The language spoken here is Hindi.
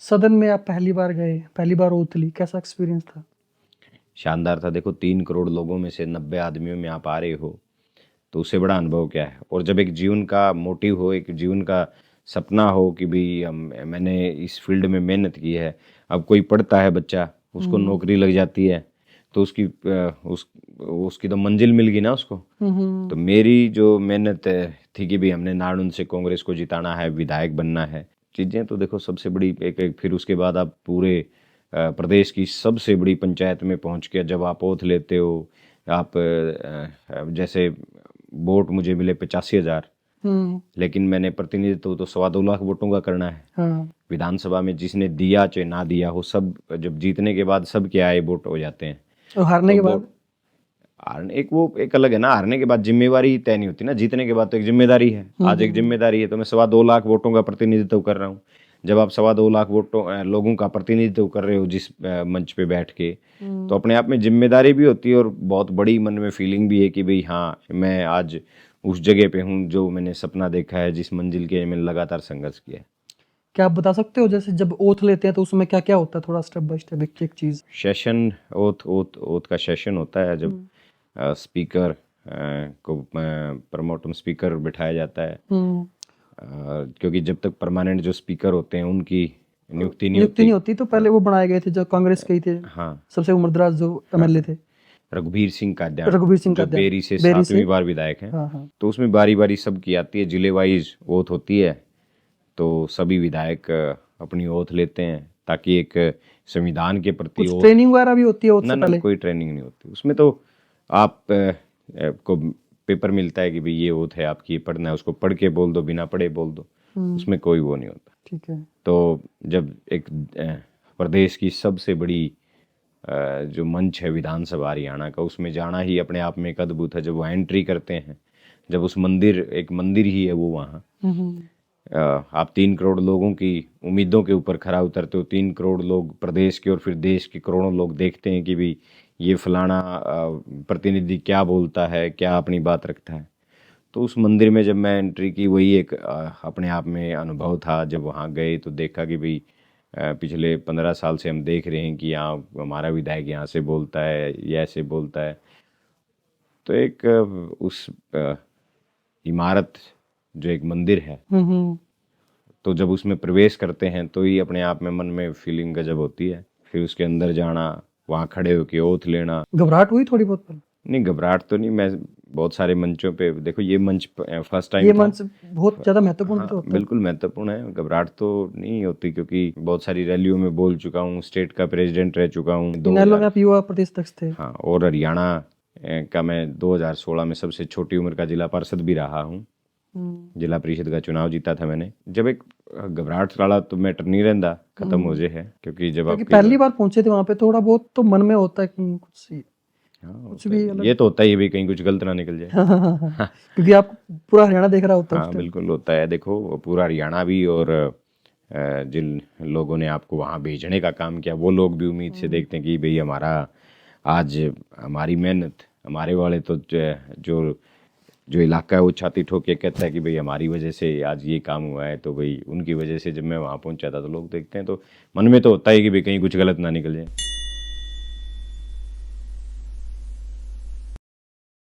सदन में आप पहली बार गए, पहली बार ओथ ली, कैसा एक्सपीरियंस था? शानदार था। देखो 3 करोड़ लोगों में से 90 आदमियों में आप आ रहे हो, तो उससे बड़ा अनुभव क्या है। और जब एक जीवन का मोटिव हो, एक जीवन का सपना हो कि भाई मैंने इस फील्ड में मेहनत की है। अब कोई पढ़ता है बच्चा, उसको नौकरी लग जाती है, तो उसकी तो मंजिल मिल गई ना उसको। तो मेरी जो मेहनत थी कि भाई हमने नारनौल से कांग्रेस को जिताना है, विधायक बनना है, चीज़ें तो देखो सबसे बड़ी एक फिर उसके बाद आप पूरे प्रदेश की सबसे बड़ी पंचायत में पहुंच के जब आप ओथ लेते हो, आप जैसे वोट मुझे मिले 85,000, लेकिन मैंने प्रतिनिधित्व तो 2.25 लाख वोटों का करना है। हाँ। विधानसभा में जिसने दिया चाहे ना दिया हो, सब जब जीतने के बाद सब के आए वोट हो जाते हैं। और हारने तो के बाद? एक अलग है ना, हारने के बाद जिम्मेवारी तय नहीं होती ना, जीतने के बाद तो एक जिम्मेदारी है। आज एक जिम्मेदारी है, तो मैं 2.25 लाख वोटों का प्रतिनिधित्व कर रहा हूँ। जब आप 2.25 लाख लोगों का प्रतिनिधित्व कर रहे हो जिस मंच पे बैठ के, तो अपने आप में जिम्मेदारी भी होती है और बहुत बड़ी मन में फीलिंग भी है कि भाई हाँ, मैं आज उस जगह पे हूँ जो मैंने सपना देखा है, जिस मंजिल के मैंने लगातार संघर्ष किया है। क्या आप बता सकते हो जैसे जब ओथ लेते हैं तो उसमें क्या क्या होता है, थोड़ा स्टेप बाय स्टेप एक एक चीज? सेशन, ओथ का सेशन होता है जब स्पीकर को प्रमोटम स्पीकर बिठाया जाता है। क्योंकि जब तक परमानेंट जो स्पीकर होते हैं उनकी नियुक्ति नहीं नियुक्ति होती। नहीं होती, तो पहले वो बनाए गए थे जो कांग्रेस के ही थे, हाँ, सबसे उम्रदराज जो एमएलए थे, रघुवीर सिंह काद्यान, रघुवीर सिंह जो काद्यान, बेरी से बेरी से। 7वीं बार विधायक हैं। हाँ हाँ। तो उसमें बारी बारी सबकी आती है, जिले वाइज ओथ होती है, तो सभी विधायक अपनी ओथ लेते हैं ताकि एक संविधान के प्रति कुछ ट्रेनिंग वगैरह भी होती है ओथ ना से ना पहले? कोई ट्रेनिंग नहीं होती उसमें। तो आप को पेपर मिलता है कि भाई ये ओथ है आपकी, पढ़ना है, उसको पढ़ के बोल दो, बिना पढ़े बोल दो, उसमें कोई वो नहीं होता। ठीक है। तो जब एक प्रदेश की सबसे बड़ी जो मंच है विधानसभा हरियाणा का, उसमें जाना ही अपने आप में एक अद्भुत है। जब वो एंट्री करते हैं, जब उस एक मंदिर ही है वो वहाँ, आप 3 करोड़ लोगों की उम्मीदों के ऊपर खरा उतरते हो। 3 करोड़ लोग प्रदेश के और फिर देश के करोड़ों लोग देखते हैं कि भाई ये फलाना प्रतिनिधि क्या बोलता है, क्या अपनी बात रखता है। तो उस मंदिर में जब मैं एंट्री की, वही एक अपने आप में अनुभव था। जब वहाँ गए तो देखा कि भाई पिछले 15 साल से हम देख रहे हैं कि यहाँ हमारा विधायक यहाँ से बोलता है, ये ऐसे बोलता है। तो एक उस इमारत जो एक मंदिर है, तो जब उसमें प्रवेश करते हैं तो ही अपने आप में मन में फीलिंग गजब होती है। फिर उसके अंदर जाना, वहाँ खड़े होके ओथ लेना। घबराहट हुई थोड़ी बहुत पहले? नहीं, घबराहट तो नहीं। मैं बहुत सारे मंचों पे, देखो ये मंच फर्स्ट टाइम ये था। मंच बहुत ज्यादा महत्वपूर्ण हाँ, तो होता है। बिल्कुल महत्वपूर्ण है। घबराहट तो नहीं होती क्योंकि बहुत सारी रैलियों में बोल चुका हूँ, स्टेट का प्रेसिडेंट रह चुका हूँ इनेलो में आप युवा प्रदेश अध्यक्ष थे। हाँ, और हरियाणा का मैं 2016 में सबसे छोटी उम्र का जिला पार्षद भी रहा हूँ। जिला परिषद का चुनाव जीता था मैंने। जब एक घबराहट वाला तो मैटर नहीं रहता, खत्म हो जाए है। क्योंकि जब क्योंकि आप पहली बार पहुंचे थे वहां पे, थोड़ा बहुत तो मन में होता है कि कुछ भी अलग। ये तो होता ही है भी, कहीं कुछ गलत ना निकल जाए। क्योंकि आप पूरा हरियाणा देख रहा होता है उस हाँ टाइम। बिल्कुल होता है। देखो पूरा हरियाणा भी, और जिन लोगों ने आपको वहाँ भेजने का काम किया, वो लोग भी उम्मीद से देखते हैं कि भाई हमारा आज हमारी मेहनत, हमारे वाले तो जो जो इलाका है वो छाती ठोक के कहता है कि भाई हमारी वजह से आज ये काम हुआ है। तो भाई उनकी वजह से जब मैं वहाँ पहुँचा था तो लोग देखते हैं, तो मन में तो होता है कि भाई कहीं कुछ गलत ना निकल जाए।